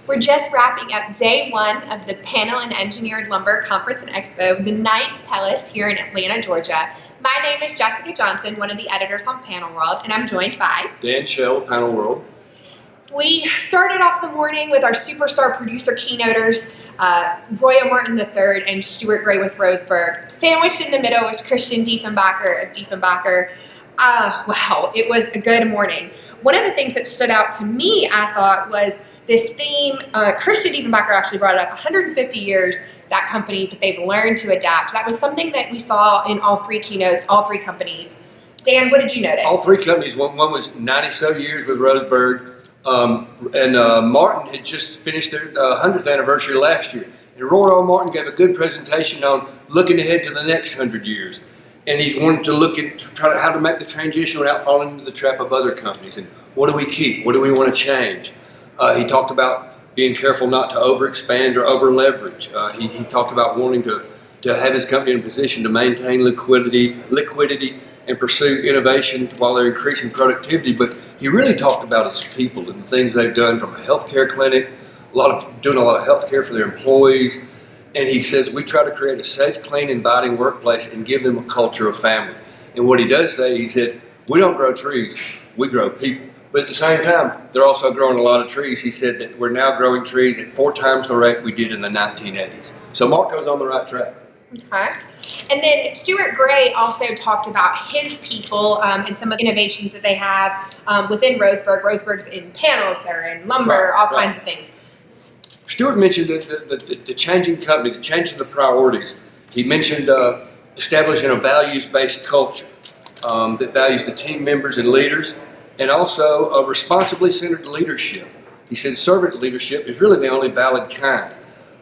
We're just wrapping up day one of the Panel and Engineered Lumber Conference and Expo, the 9th Pelice here in Atlanta, Georgia. My name is Jessica Johnson, one of the editors on Panel World, and I'm joined by Dan Shell, Panel World. We started off the morning with our superstar producer keynoters, Roya Martin III and Stuart Gray with Roseburg. Sandwiched in the middle was Christian Diefenbacher of Diefenbacher. Wow, it was a good morning. One of the things that stood out to me, I thought, was this theme. Christian Diefenbacher actually brought it up. 150 years, that company, but they've learned to adapt. That was something that we saw in all three keynotes, all three companies. Dan, what did you notice? All three companies. One was 90-so years with Roseburg, and Martin had just finished their 100th anniversary last year. And Roy Martin gave a good presentation on looking ahead to the next 100 years. And he wanted to look at how to make the transition without falling into the trap of other companies. And what do we keep? What do we want to change? He talked about being careful not to overexpand or over-leverage. He talked about wanting to have his company in a position to maintain liquidity and pursue innovation while they're increasing productivity. But he really talked about his people and the things they've done, from a healthcare clinic, doing a lot of healthcare for their employees. And he says, we try to create a safe, clean, inviting workplace and give them a culture of family. And what he does say, he said, we don't grow trees, we grow people. But at the same time, they're also growing a lot of trees. He said that we're now growing trees at 4 times the rate we did in the 1980s. So Marco's on the right track. Okay. And then Stuart Gray also talked about his people and some of the innovations that they have within Roseburg. Roseburg's in panels, they're in lumber, all kinds of things. Stuart mentioned the changing company, the changing the priorities. He mentioned establishing a values-based culture that values the team members and leaders, and also a responsibly centered leadership. He said servant leadership is really the only valid kind.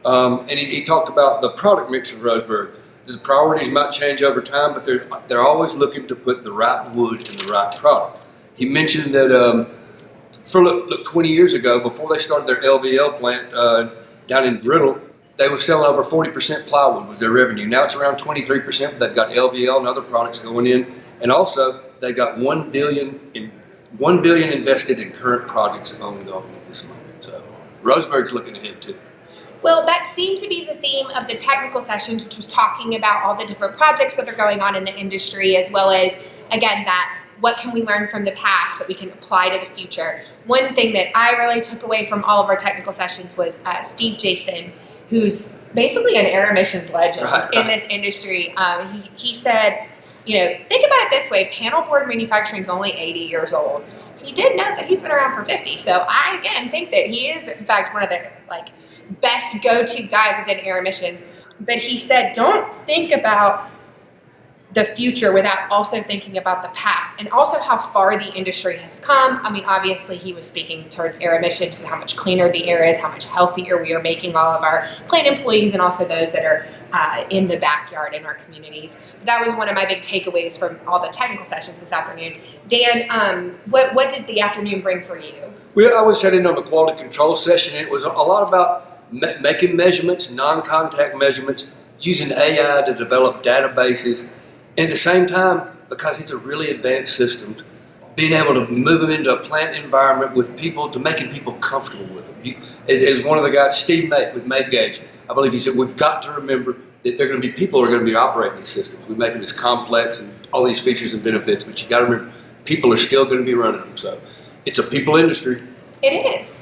And he talked about the product mix of Roseburg. The priorities might change over time, but they're always looking to put the right wood in the right product. He mentioned that look, 20 years ago, before they started their LVL plant down in Brittle, they were selling over 40% plywood was their revenue. Now it's around 23%, but they've got LVL and other products going in. And also, they got $1 billion invested in current projects ongoing at this moment. So Roseburg's looking ahead too. Well, that seemed to be the theme of the technical sessions, which was talking about all the different projects that are going on in the industry, as well as, again, that what can we learn from the past that we can apply to the future. One thing that I really took away from all of our technical sessions was Steve Jason, who's basically an air emissions legend in this industry. He said, think about it this way, panel board manufacturing is only 80 years old. He did note that he's been around for 50. So I, again, think that he is, in fact, one of the best go-to guys within air emissions. But he said, don't think about the future without also thinking about the past and also how far the industry has come. I mean, obviously he was speaking towards air emissions and how much cleaner the air is, how much healthier we are making all of our plant employees and also those that are in the backyard in our communities. But that was one of my big takeaways from all the technical sessions this afternoon. Dan, what did the afternoon bring for you? Well, I was sitting on the quality control session, and it was a lot about making measurements, non-contact measurements, using AI to develop databases. And at the same time, because it's a really advanced system, being able to move them into a plant environment with people, to making people comfortable with them. As one of the guys, Steve Mate with MadeGauge, I believe he said, we've got to remember that there are going to be people who are going to be operating these systems. We make them as complex and all these features and benefits, but you got to remember, people are still going to be running them. So it's a people industry. It is.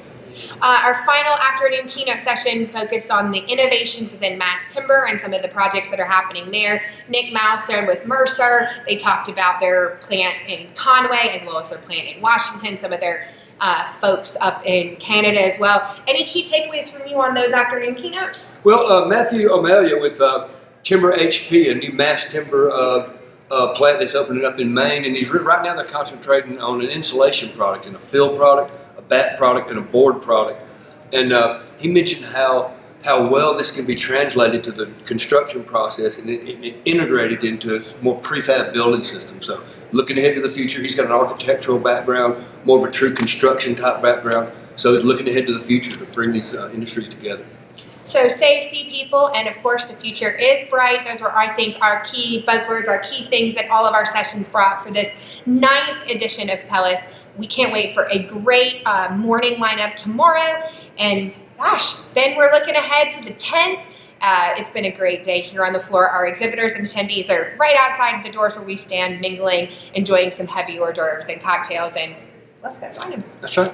Our final afternoon keynote session focused on the innovations within mass timber and some of the projects that are happening there. Nick Milestone with Mercer, they talked about their plant in Conway as well as their plant in Washington, some of their folks up in Canada as well. Any key takeaways from you on those afternoon keynotes? Well, Matthew O'Malley with Timber HP, a new mass timber plant that's opening up in Maine, and right now they're concentrating on an insulation product and a fill product, a bat product, and a board product. And he mentioned how well this can be translated to the construction process and integrated into a more prefab building system. So looking ahead to the future, he's got an architectural background, more of a true construction type background. So he's looking ahead to the future to bring these industries together. So safety, people, and of course the future is bright. Those were, I think, our key buzzwords, our key things that all of our sessions brought for this 9th edition of Pelice. We can't wait for a great morning lineup tomorrow. And gosh, then we're looking ahead to the 10th. It's been a great day here on the floor. Our exhibitors and attendees are right outside the doors where we stand, mingling, enjoying some heavy hors d'oeuvres and cocktails, and let's go find them. That's right.